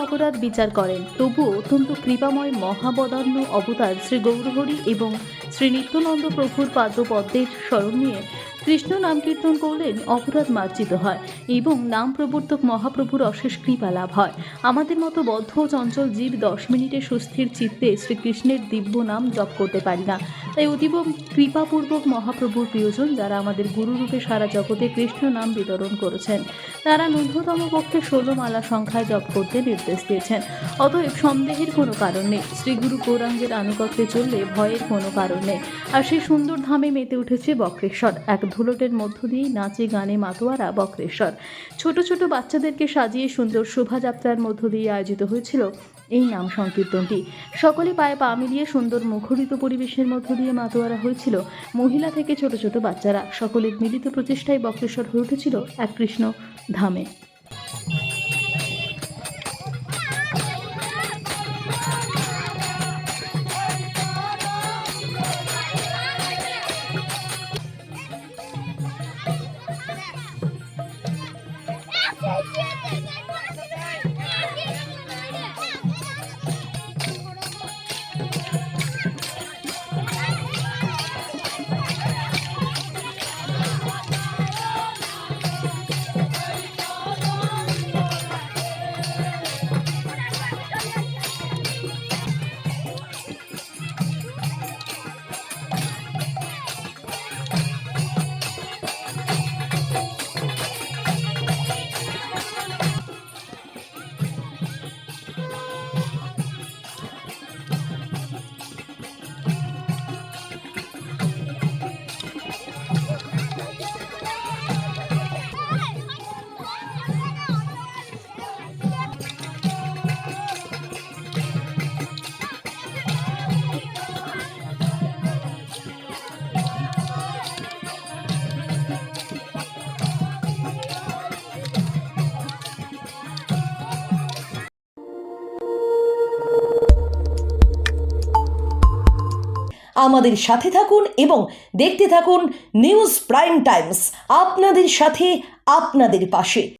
অপরাধ বিচার করেন, তবুও অত্যন্ত কৃপাময় মহাবদান্য অবতার শ্রী গৌরহরি এবং শ্রী নিত্যানন্দ প্রভুর পাদপদ্মের স্মরণ নিয়ে কৃষ্ণ নাম কীর্তন করলেন অপরাধ মার্জিত হয় এবং নাম প্রবর্তক মহাপ্রভুর অশেষ কৃপা লাভ হয়। আমাদের মতো বদ্ধ ও চঞ্চল জীব 10 মিনিটে সুস্থির চিত্তে শ্রীকৃষ্ণের দিব্য নাম জপ করতে পারি না। তাই অতীব কৃপাপূর্বক মহাপ্রভুর প্রিয়জন যারা আমাদের গুরুরূপে সারা জগতে কৃষ্ণ নাম বিতরণ করেছেন, তারা ন্যূনতম পক্ষে 16 মালা সংখ্যায় জপ করতে নির্দেশ দিয়েছেন। অতএব সন্দেহের কোনো কারণ নেই, শ্রীগুরু গৌরাঙ্গের আনুগত্যে চললে ভয়ের কোনো কারণ নেই। আর সেই সুন্দর ধামে মেতে উঠেছে বক্রেশ্বর। এক ধুলোটের মধ্য দিয়েই নাচে গানে মাতোয়ারা বক্রেশ্বর। ছোট ছোট বাচ্চাদেরকে সাজিয়ে সুন্দর শোভাযাত্রার মধ্য দিয়ে আয়োজিত হয়েছিল এই নাম সংকীর্তনটি। সকলে পায়ে পা মিলিয়ে সুন্দর মুখরিত পরিবেশের মধ্য দিয়ে মাতোয়ারা হয়েছিল মহিলা থেকে ছোট ছোট বাচ্চারা। সকলের মিলিত প্রচেষ্টায় বক্রেশ্বর হয়ে উঠেছিল এক কৃষ্ণ ধামে। আমাদের সাথে থাকুন এবং দেখতে থাকুন নিউজ প্রাইম টাইমস, আপনাদের সাথে আপনাদের পাশে।